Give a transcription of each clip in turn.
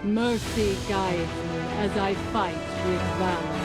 Mercy guides me as I fight with valor.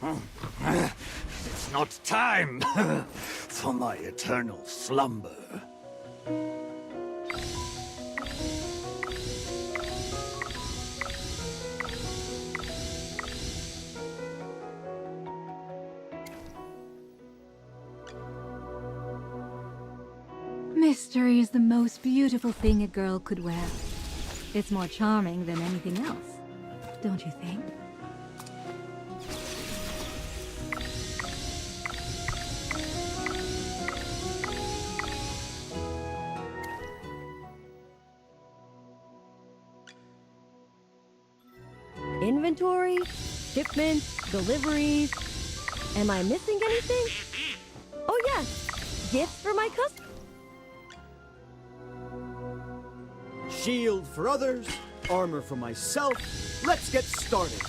It's not time for my eternal slumber. Mystery is the most beautiful thing a girl could wear. It's more charming than anything else, don't you think? Inventory, shipments, deliveries. Am I missing anything? Oh yes, gifts for my customers. Shield for others, armor for myself. Let's get started.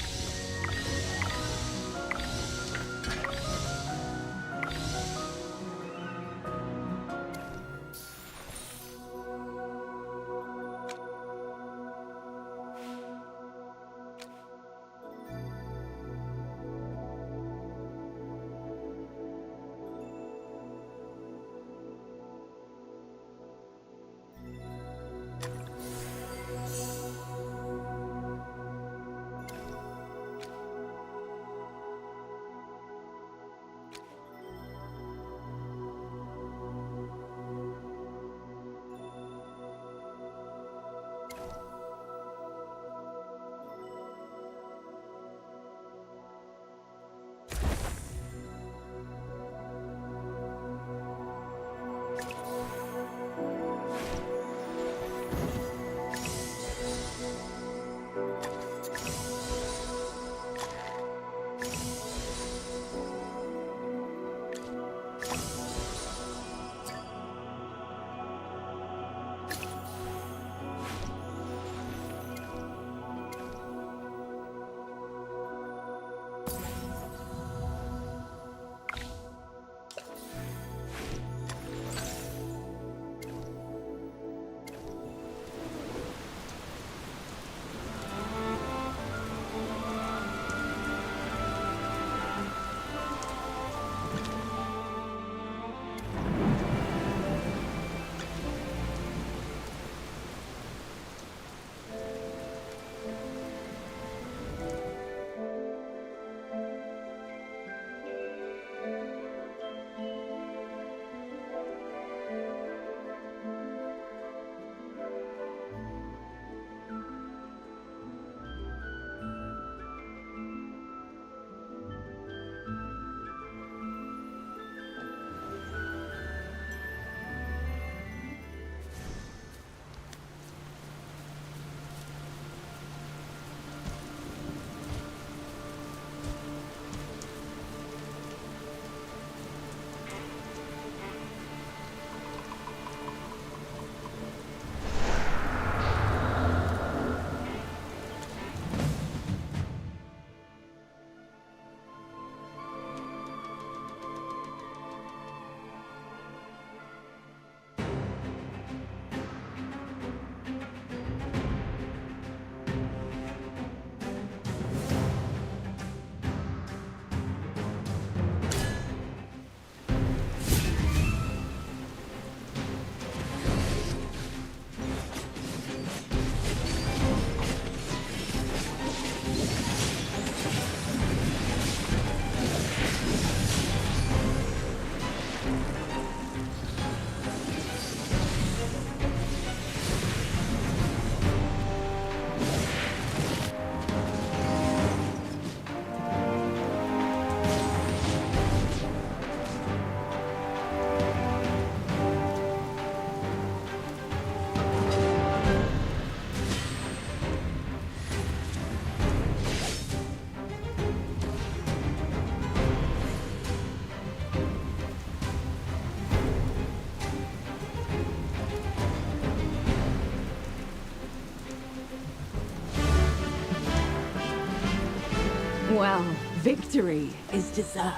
Well, victory is deserved.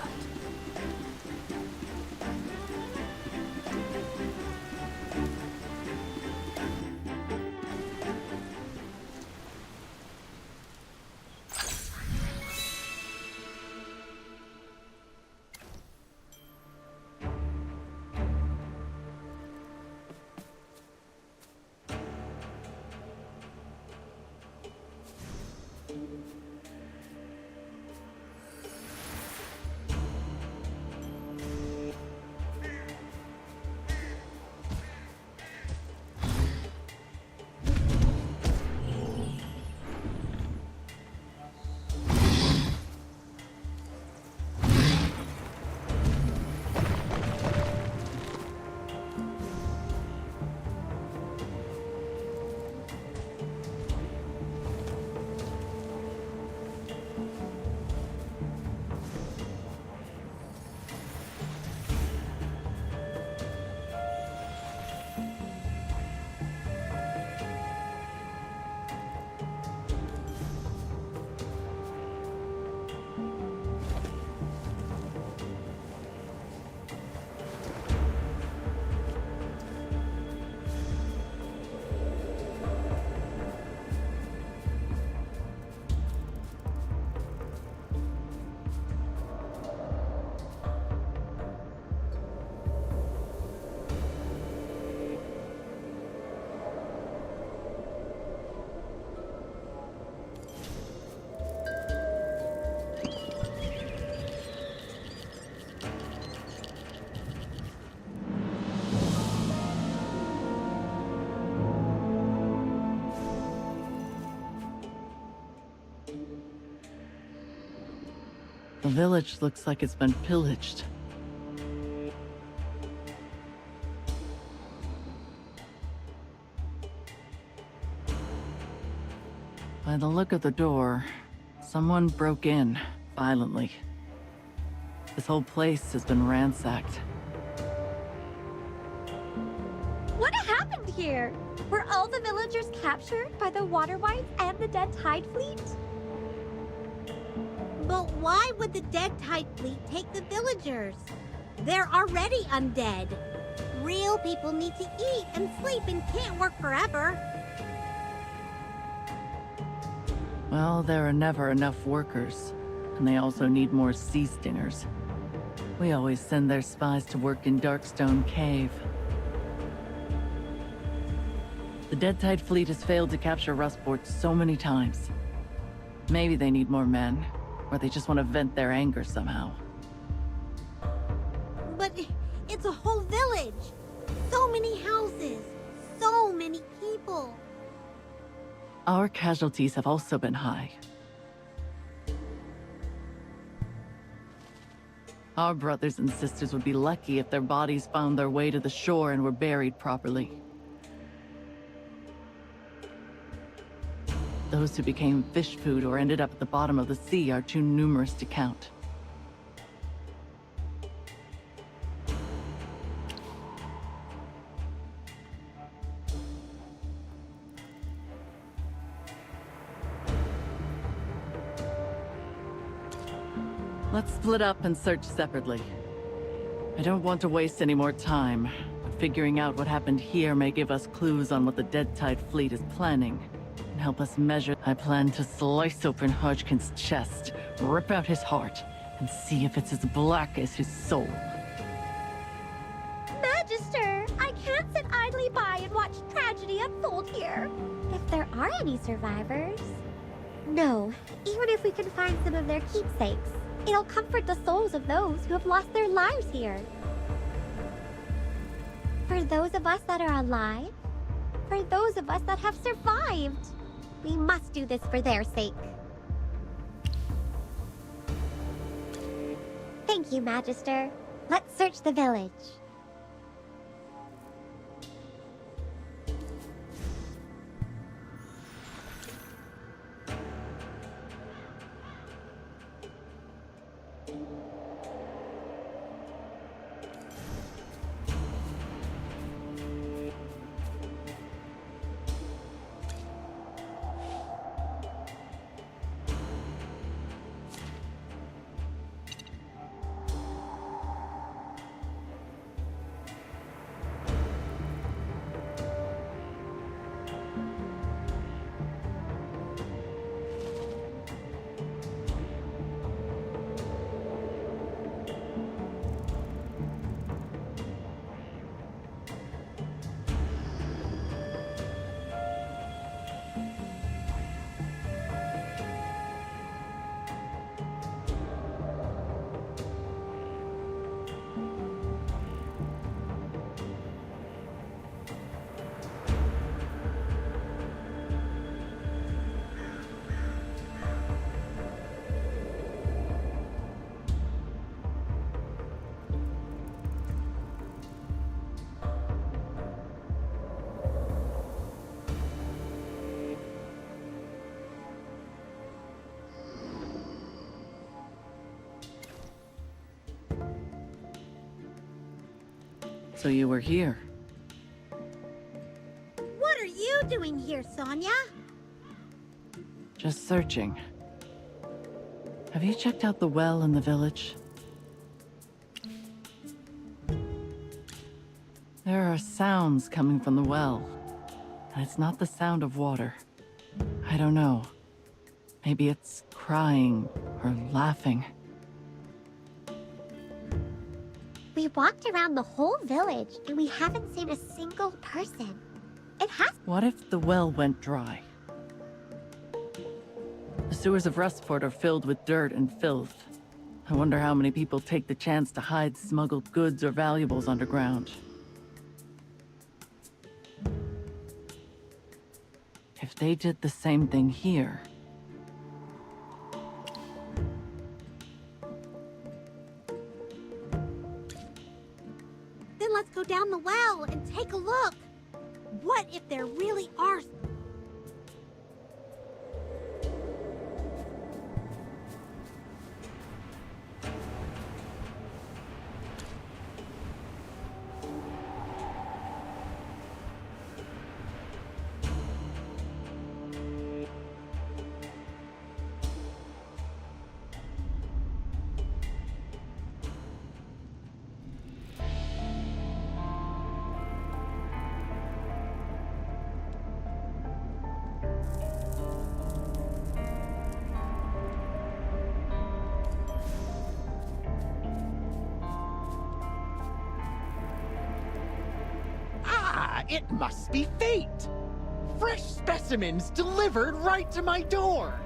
The village looks like it's been pillaged. By the look of the door, someone broke in violently. This whole place has been ransacked. What happened here? Were all the villagers captured by the water wights and the dead tide fleet? But why would the dead tide fleet take the villagers? They're already undead. Real people need to eat and sleep and can't work forever. Well, there are never enough workers, and they also need more sea stingers. We always send their spies to work in Darkstone Cave. The Dead Tide fleet has failed to capture Rustport so many times. Maybe they need more men, or they just want to vent their anger somehow. But it's a whole village. So many houses. So many people. Our casualties have also been high. Our brothers and sisters would be lucky if their bodies found their way to the shore and were buried properly. Those who became fish food or ended up at the bottom of the sea are too numerous to count. Let's split up and search separately. I don't want to waste any more time, but figuring out what happened here may give us clues on what the Dead Tide fleet is planning, and help us measure. I plan to slice open Hodgkin's chest, rip out his heart, and see if it's as black as his soul. Magister, I can't sit idly by and watch tragedy unfold here. If there are any survivors. No, even if we can find some of their keepsakes, it'll comfort the souls of those who have lost their lives here. For those of us that are alive, for those of us that have survived, we must do this for their sake. Thank you, Magister. Let's search the village. So you were here. What are you doing here, Sonia? Just searching. Have you checked out the well in the village? There are sounds coming from the well. And it's not the sound of water. I don't know. Maybe it's crying or laughing. We walked around the whole village and we haven't seen a single person. It has. What if the well went dry? The sewers of Rustford are filled with dirt and filth. I wonder how many people take the chance to hide smuggled goods or valuables underground. If they did the same thing here... Then let's go down the well and take a look. What if there really are... It must be fate! Fresh specimens delivered right to my door!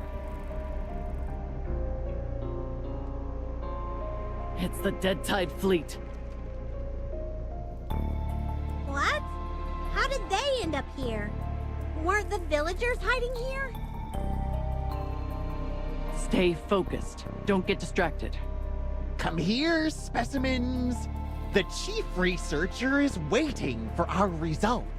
It's the Dead Tide fleet. What? How did they end up here? Weren't the villagers hiding here? Stay focused. Don't get distracted. Come here, specimens! The chief researcher is waiting for our results.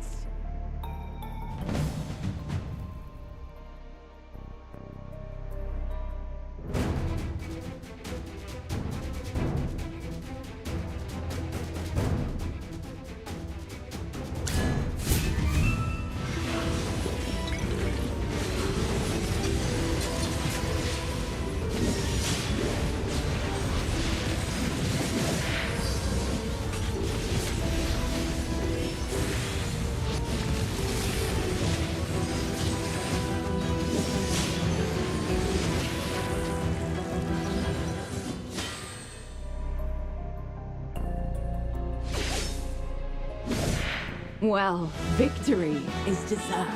Well, victory is deserved.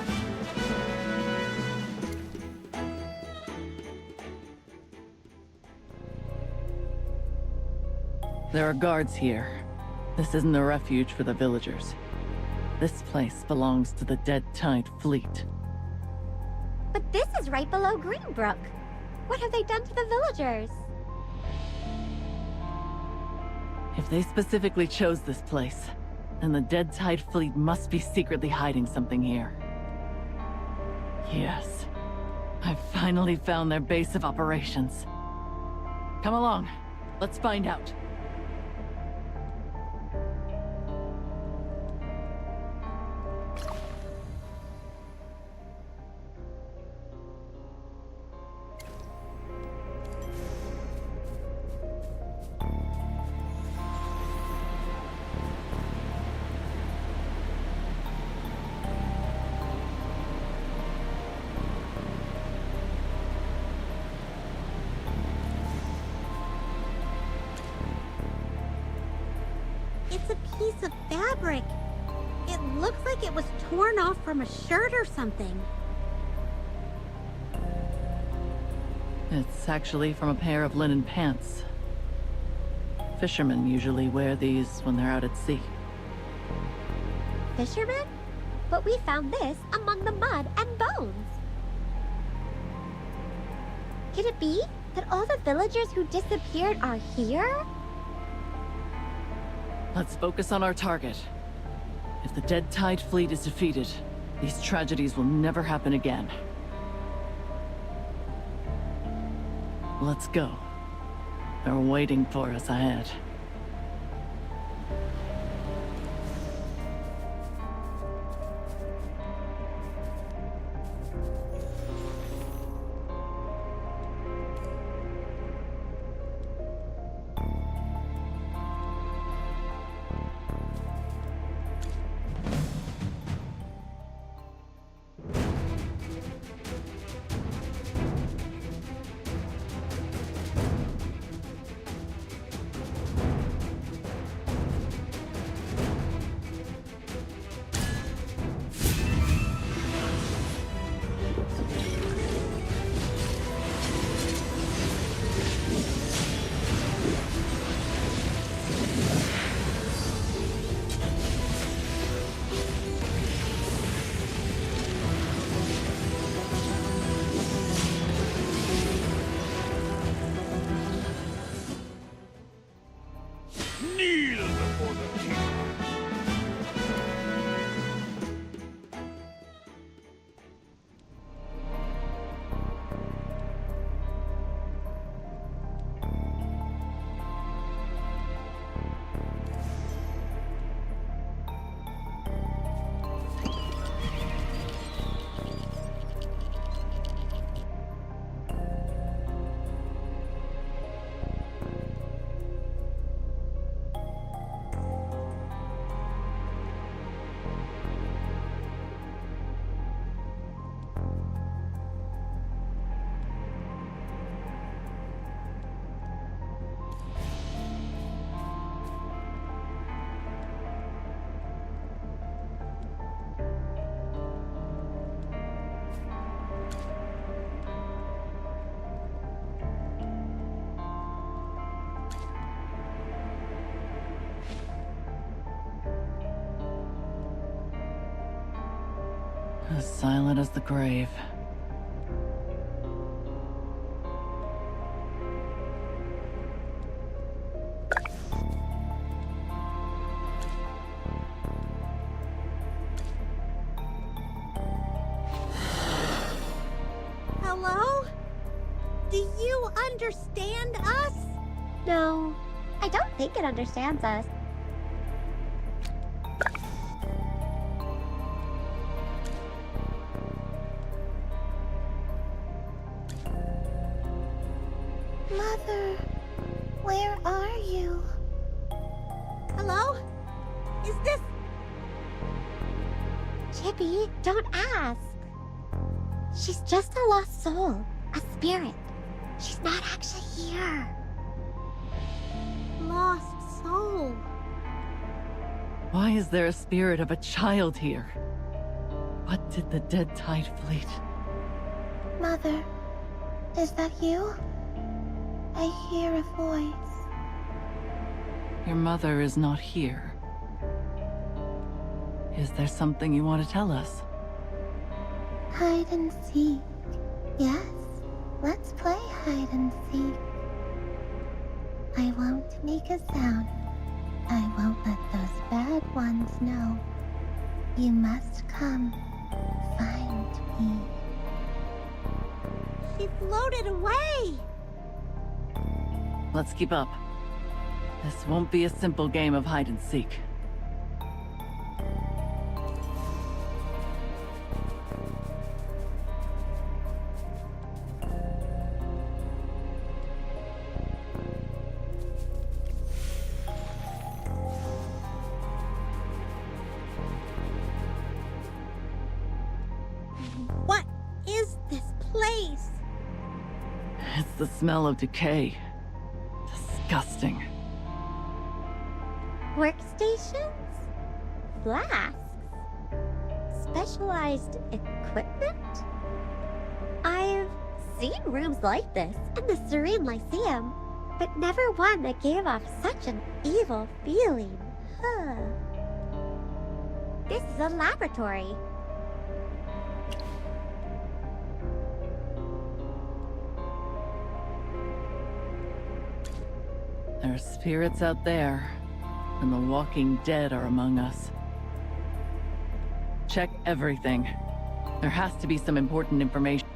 There are guards here. This isn't a refuge for the villagers. This place belongs to the Dead Tide fleet. But this is right below Greenbrook. What have they done to the villagers? If they specifically chose this place, then the Dead Tide fleet must be secretly hiding something here. Yes. I've finally found their base of operations. Come along. Let's find out. It's a piece of fabric. It looks like it was torn off from a shirt or something. It's actually from a pair of linen pants. Fishermen usually wear these when they're out at sea. Fishermen? But we found this among the mud and bones. Could it be that all the villagers who disappeared are here? Let's focus on our target. If the Dead Tide fleet is defeated, these tragedies will never happen again. Let's go. They're waiting for us ahead. As silent as the grave. Hello? Do you understand us? No, I don't think it understands us. Mother, where are you? Hello? Is this... Chippy, don't ask. She's just a lost soul, a spirit. She's not actually here. Lost soul? Why is there a spirit of a child here? What did the dead tide fleet? Mother, is that you? I hear a voice. Your mother is not here. Is there something you want to tell us? Hide and seek. Yes, let's play hide and seek. I won't make a sound. I won't let those bad ones know. You must come find me. She floated away! Let's keep up. This won't be a simple game of hide and seek. What is this place? It's the smell of decay. Disgusting. Workstations? Flasks? Specialized equipment? I've seen rooms like this in the Serene Lyceum, but never one that gave off such an evil feeling. Huh. This is a laboratory. There are spirits out there, and the walking dead are among us. Check everything. There has to be some important information.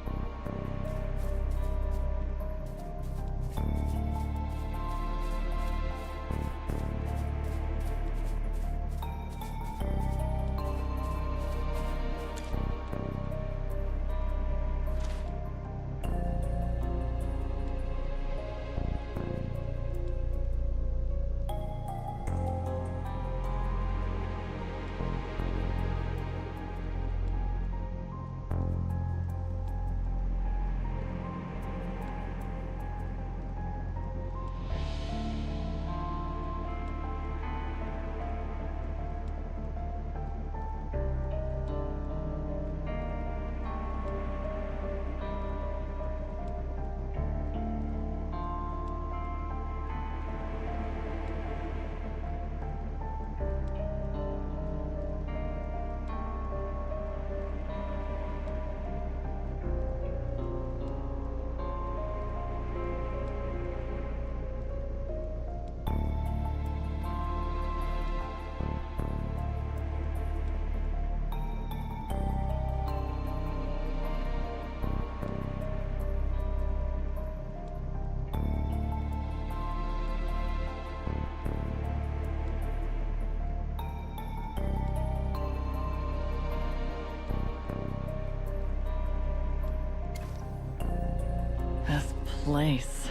This place.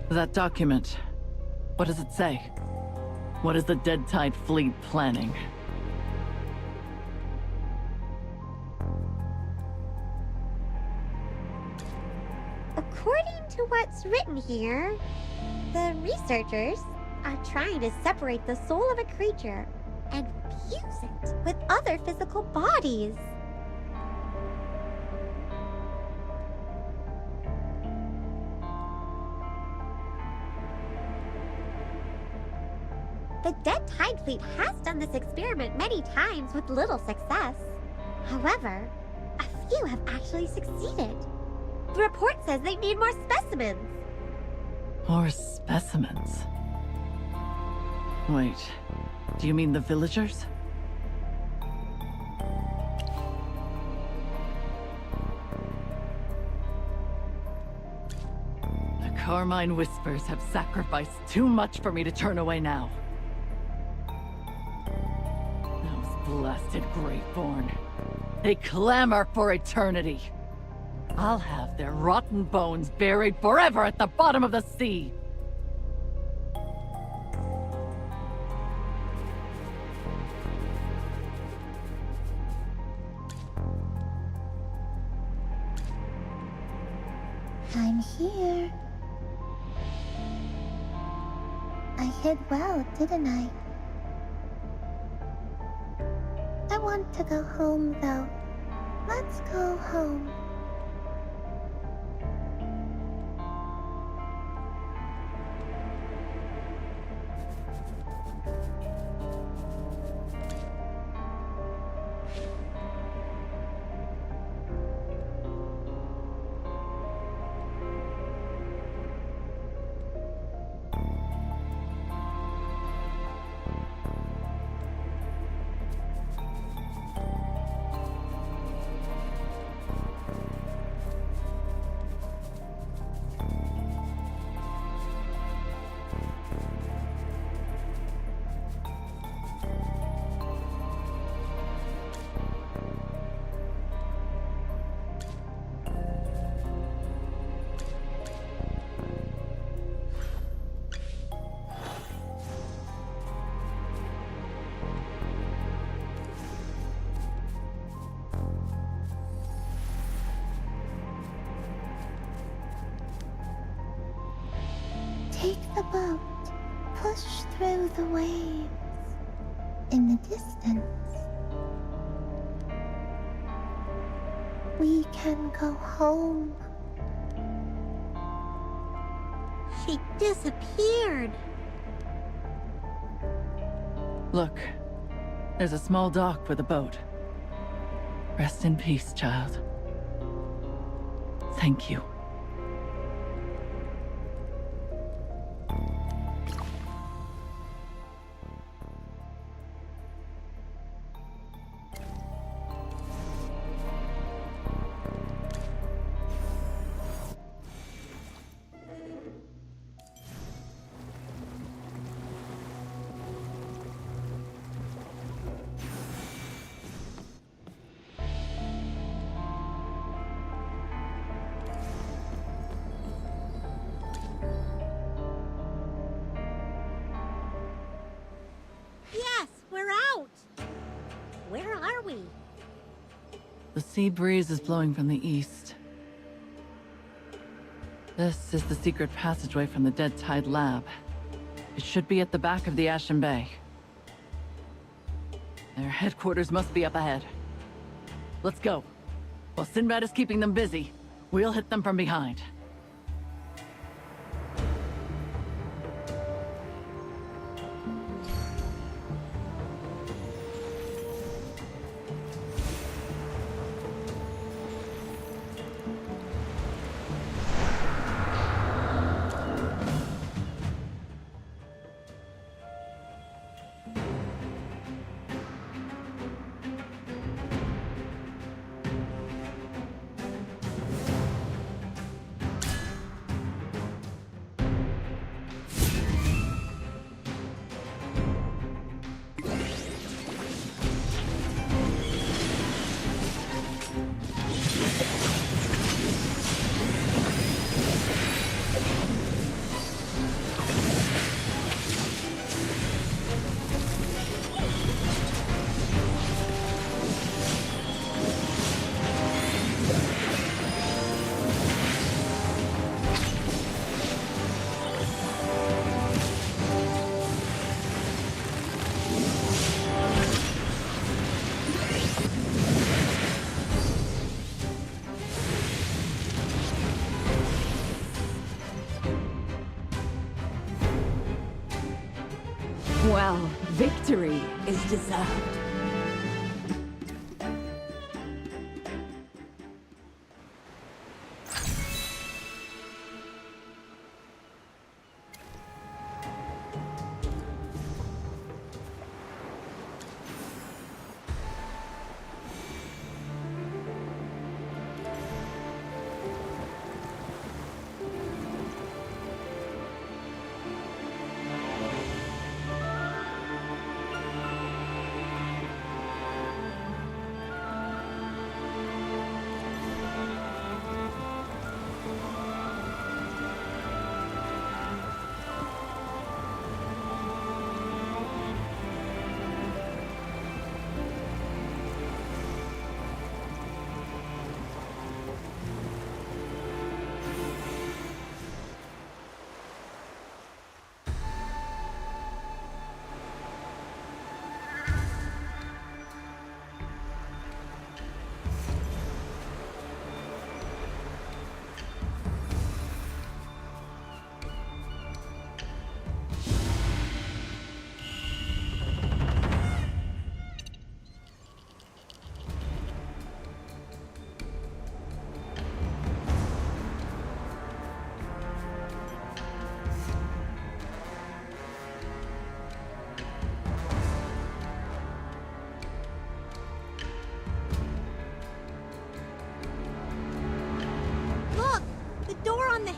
That document. What does it say? What is the Dead Tide Fleet planning? According to what's written here, the researchers are trying to separate the soul of a creature and fuse it with other physical bodies. The Dead Tide Fleet has done this experiment many times with little success. However, a few have actually succeeded. The report says they need more specimens. More specimens? Wait, do you mean the villagers? The Carmine Whispers have sacrificed too much for me to turn away now. Those blasted Greatborn. They clamor for eternity. I'll have their rotten bones buried forever at the bottom of the sea. I'm here. I hid well, didn't I? I want to go home, though. Let's go home. Take the boat. Push through the waves. In the distance, we can go home. She disappeared. Look, there's a small dock with a boat. Rest in peace, child. Thank you. Yes, we're out. Where are we? The sea breeze is blowing from the east. This is the secret passageway from the Dead Tide lab. It should be at the back of the Ashen Bay. Their headquarters must be up ahead. Let's go. While Sinbad is keeping them busy, we'll hit them from behind. Well, victory is deserved.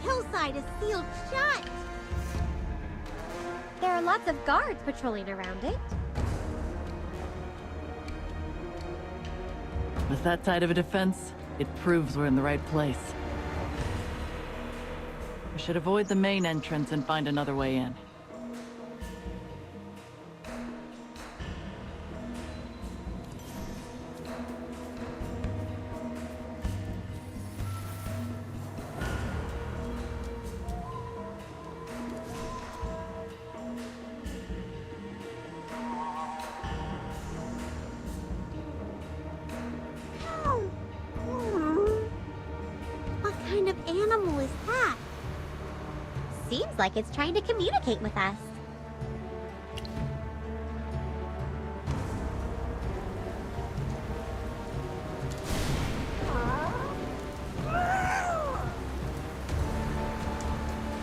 hillside is sealed shut. There are lots of guards patrolling around it. With that tight of a defense, it proves we're in the right place. We should avoid the main entrance and find another way in. What kind of animal is that? Seems like it's trying to communicate with us.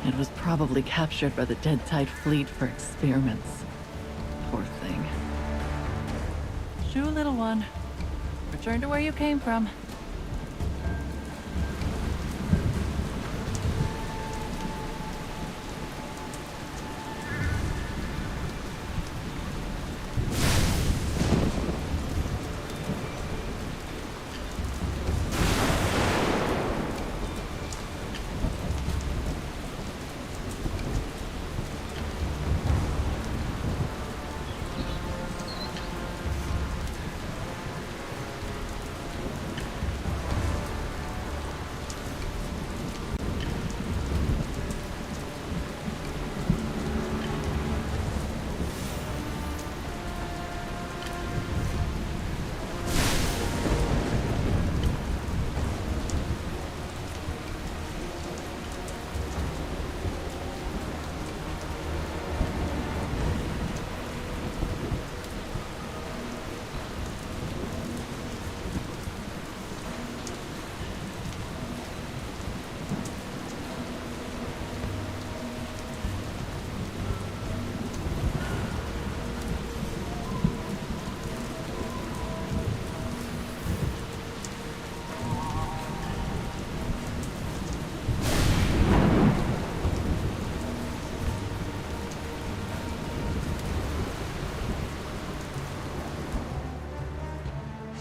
It was probably captured by the Dead Tide fleet for experiments. Poor thing. Shoo, little one. Return to where you came from.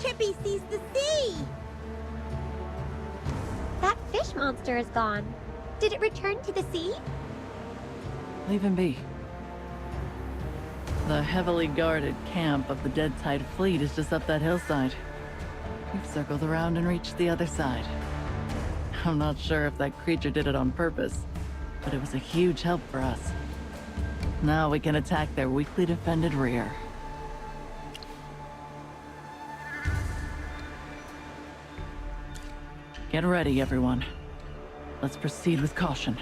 Chippy sees the sea! That fish monster is gone. Did it return to the sea? Leave him be. The heavily guarded camp of the Dead Tide fleet is just up that hillside. We've circled around and reached the other side. I'm not sure if that creature did it on purpose, but it was a huge help for us. Now we can attack their weakly defended rear. Get ready, everyone. Let's proceed with caution.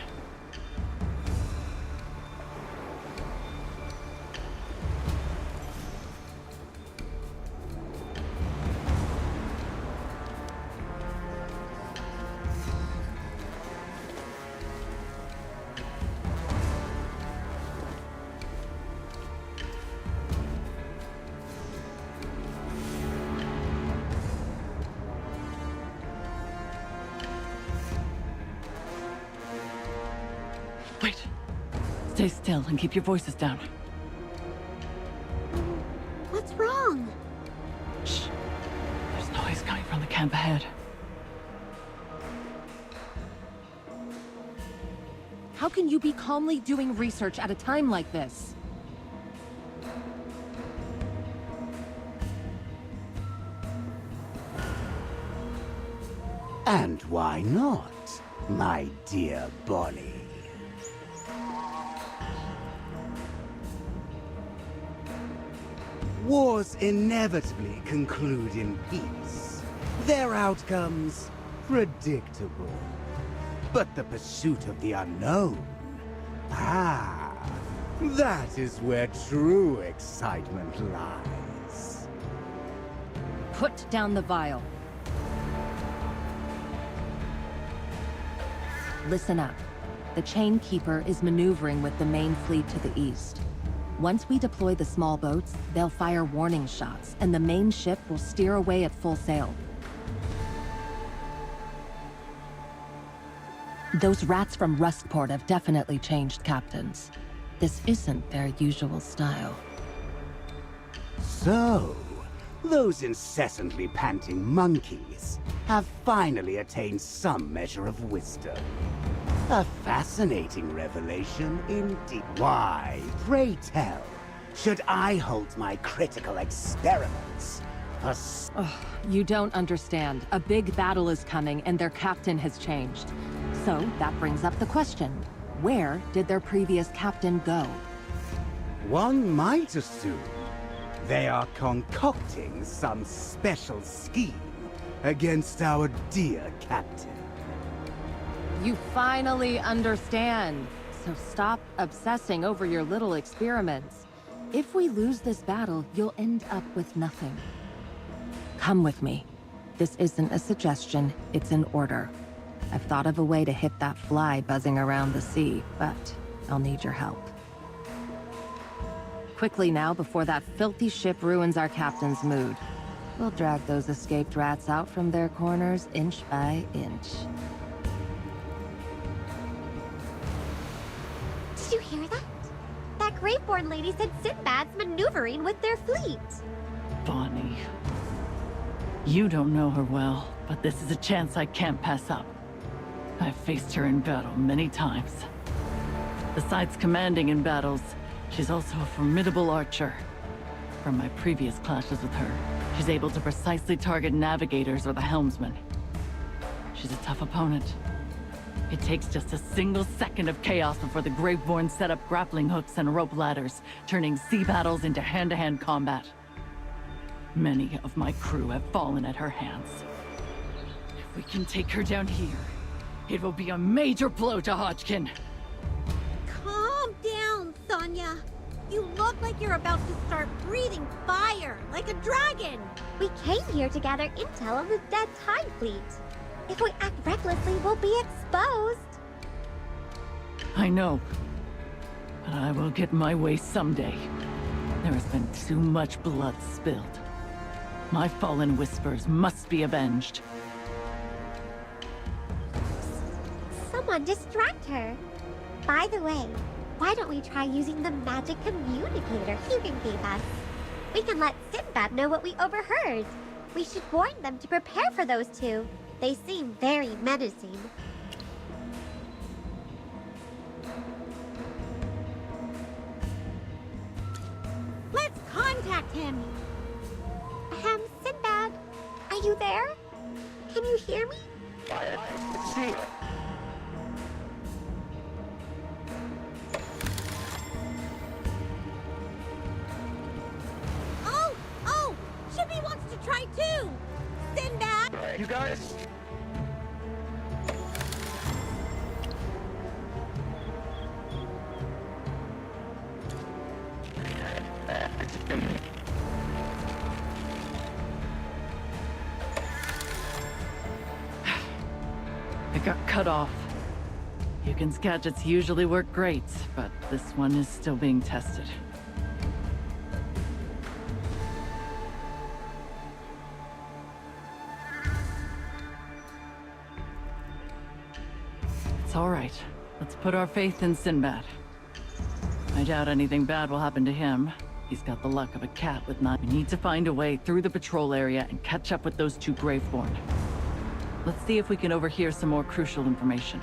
Wait. Stay still and keep your voices down. What's wrong? Shh. There's noise coming from the camp ahead. How can you be calmly doing research at a time like this? And why not, my dear Bonnie? Wars inevitably conclude in peace. Their outcomes predictable. But the pursuit of the unknown, that is where true excitement lies. Put down the vial. Listen up. The Chain Keeper is maneuvering with the main fleet to the east. Once we deploy the small boats, they'll fire warning shots, and the main ship will steer away at full sail. Those rats from Rustport have definitely changed captains. This isn't their usual style. So, those incessantly panting monkeys have finally attained some measure of wisdom. A fascinating revelation indeed. Why, pray tell, should I hold my critical experiments for You don't understand. A big battle is coming and their captain has changed. So that brings up the question. Where did their previous captain go? One might assume they are concocting some special scheme against our dear captain. You finally understand. So stop obsessing over your little experiments. If we lose this battle, you'll end up with nothing. Come with me. This isn't a suggestion, it's an order. I've thought of a way to hit that fly buzzing around the sea, but I'll need your help. Quickly now, before that filthy ship ruins our captain's mood. We'll drag those escaped rats out from their corners inch by inch. Did you hear that? That Graveborn lady said Sinbad's maneuvering with their fleet. Bonnie. You don't know her well, but this is a chance I can't pass up. I've faced her in battle many times. Besides commanding in battles, she's also a formidable archer. From my previous clashes with her, she's able to precisely target navigators or the helmsman. She's a tough opponent. It takes just a single second of chaos before the Graveborn set up grappling hooks and rope ladders, turning sea battles into hand-to-hand combat. Many of my crew have fallen at her hands. If we can take her down here, it will be a major blow to Hodgkin. Calm down, Sonya. You look like you're about to start breathing fire, like a dragon. We came here to gather intel on the dead Tide fleet. If we act recklessly, we'll be exposed. I know, but I will get my way someday. There has been too much blood spilled. My fallen whispers must be avenged. Someone distract her. By the way, why don't we try using the magic communicator Hugin gave us? We can let Sinbad know what we overheard. We should warn them to prepare for those two. They seem very menacing. Let's contact him! Sinbad, are you there? Can you hear me? Oh! Chippy wants to try too! Sinbad! You guys? It got cut off. Hugin's gadgets usually work great, but this one is still being tested. It's all right. Let's put our faith in Sinbad. I doubt anything bad will happen to him. He's got the luck of a cat with nine. We need to find a way through the patrol area and catch up with those two Graveborn. Let's see if we can overhear some more crucial information.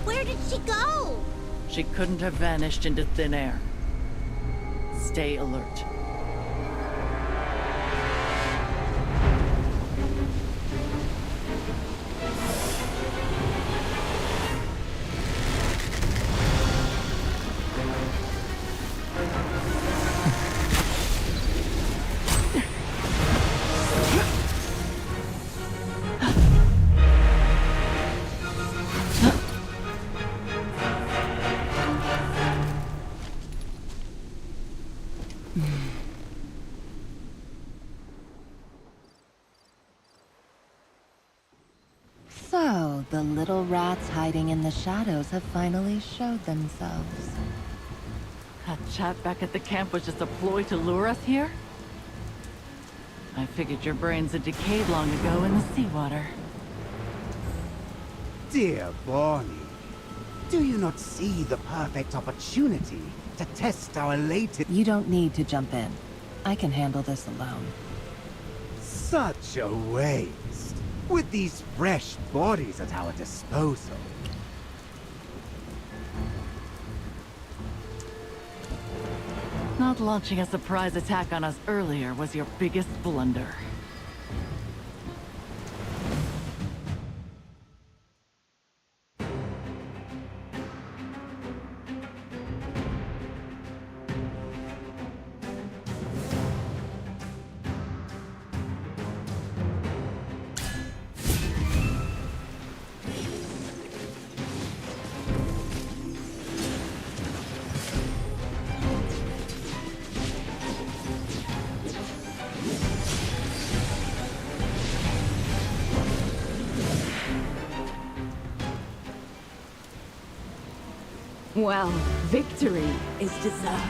Where did she go? She couldn't have vanished into thin air. Stay alert. So, the little rats hiding in the shadows have finally showed themselves. That chat back at the camp was just a ploy to lure us here? I figured your brains had decayed long ago in the seawater. Dear Bonnie, do you not see the perfect opportunity to test our latest... You don't need to jump in. I can handle this alone. Such a waste, with these fresh bodies at our disposal. Not launching a surprise attack on us earlier was your biggest blunder. Well, victory is deserved.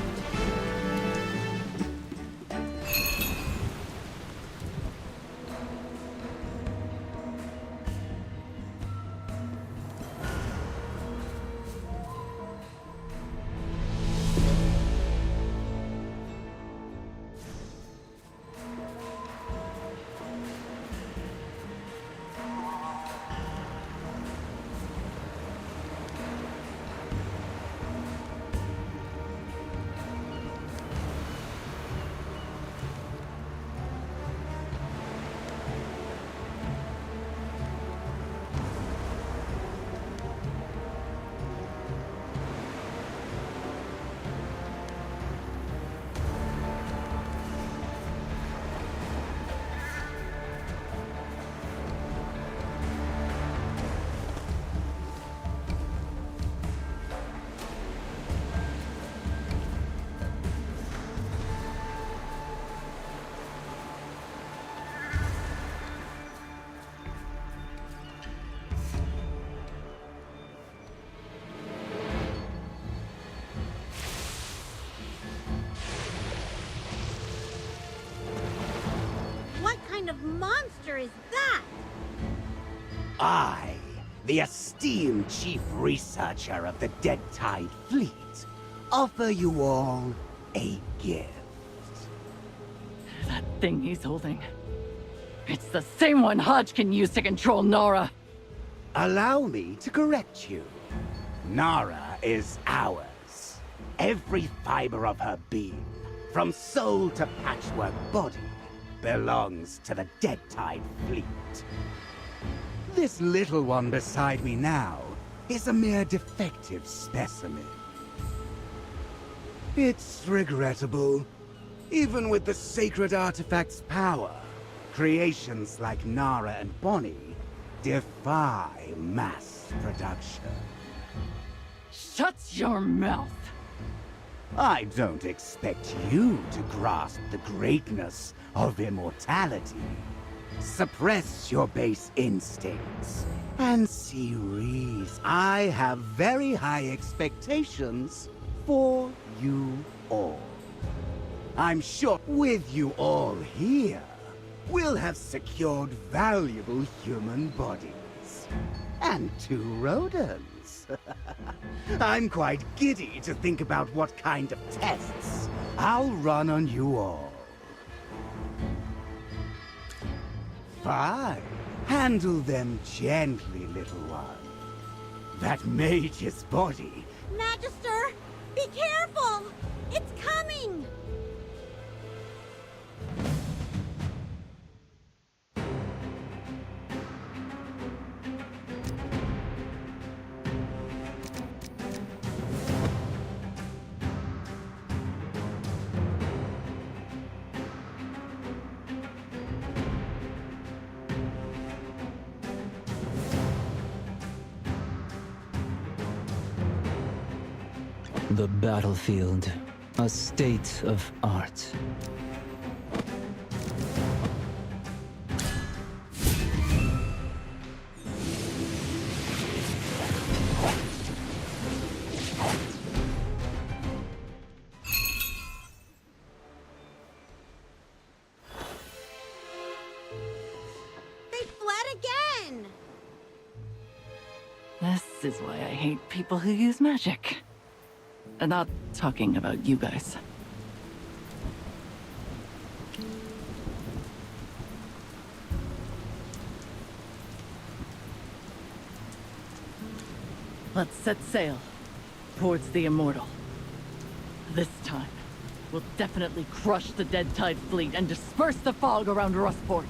What kind of monster is that? I, the esteemed chief researcher of the Dead Tide Fleet, offer you all a gift. That thing he's holding. It's the same one Hodge can use to control Nora. Allow me to correct you. Nara is ours. Every fiber of her being, from soul to patchwork body, belongs to the Dead Tide Fleet. This little one beside me now is a mere defective specimen. It's regrettable. Even with the sacred artifact's power, creations like Nara and Bonnie defy mass production. Shut your mouth! I don't expect you to grasp the greatness of immortality. Suppress your base instincts and see reason. I have very high expectations for you all. I'm sure with you all here, we'll have secured valuable human bodies. And 2 rodents. I'm quite giddy to think about what kind of tests I'll run on you all. Fine. Handle them gently, little one. That mage's body. Magister, be careful! It's coming! The battlefield, a state of art. They fled again! This is why I hate people who use magic. I'm not talking about you guys. Let's set sail towards the Immortal. This time, we'll definitely crush the Dead Tide fleet and disperse the fog around Rustport.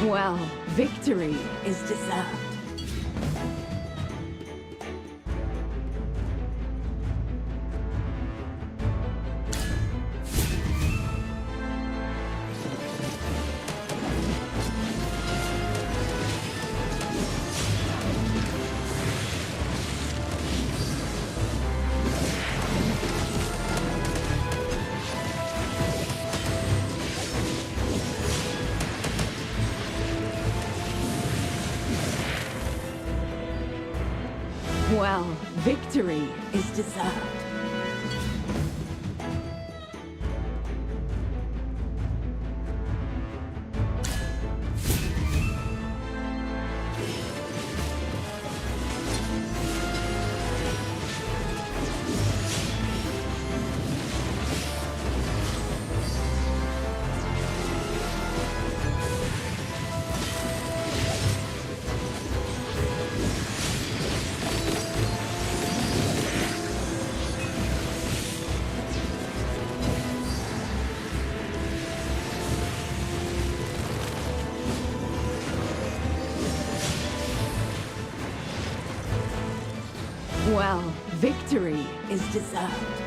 Well, victory is deserved. Well, victory is deserved. Well, victory is deserved.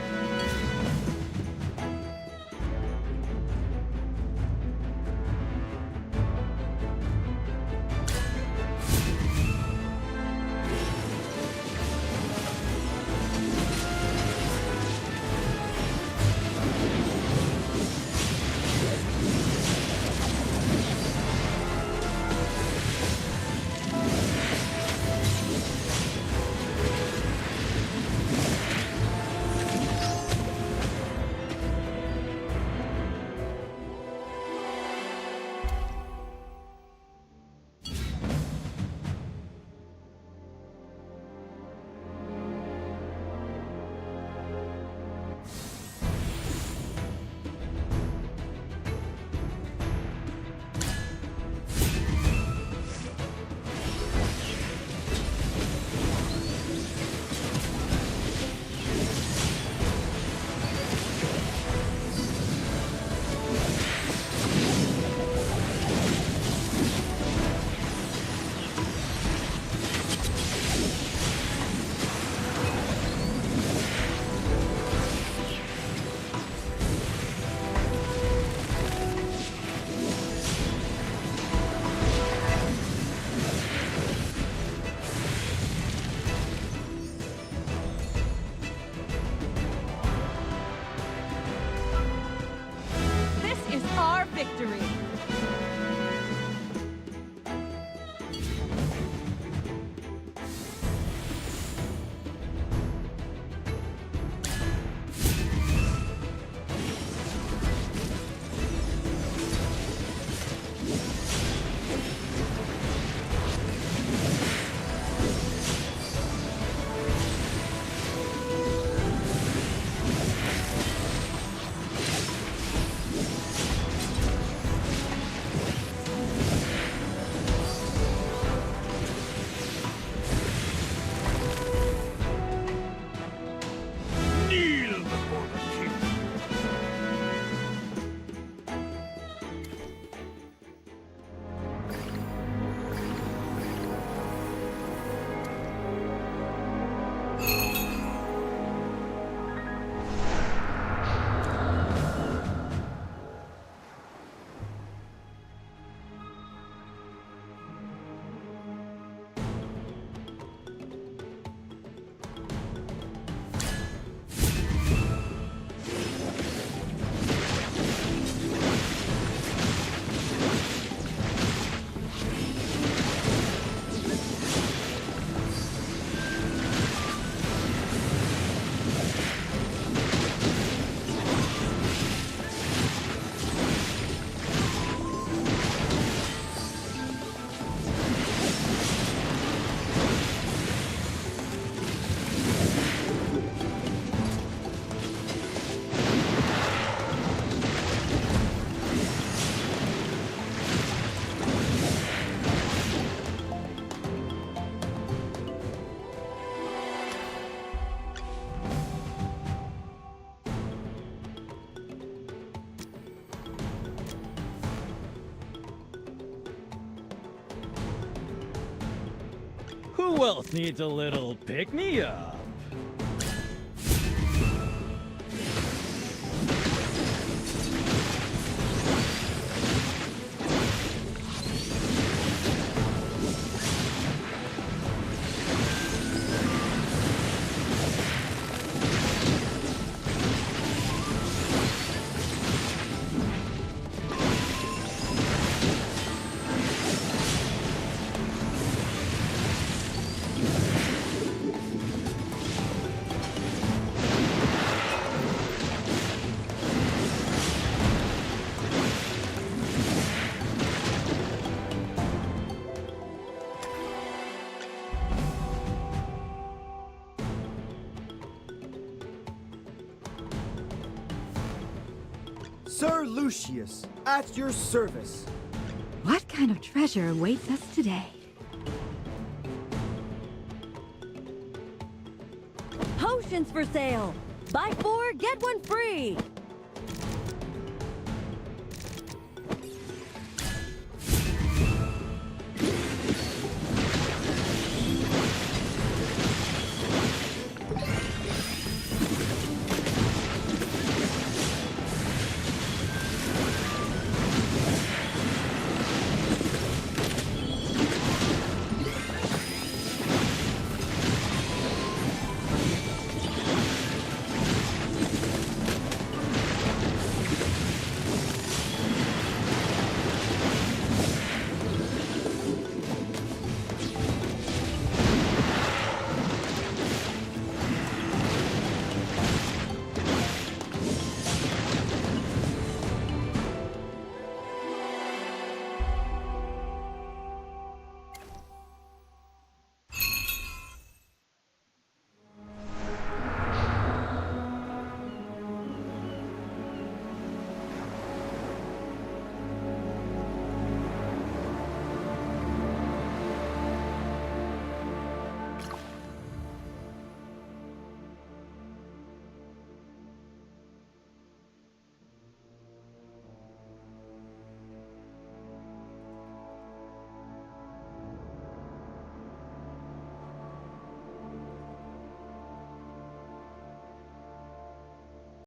Who else needs a little pick-me-up? Sir Lucius, at your service. What kind of treasure awaits us today? Potions for sale! Buy 4, get 1 free!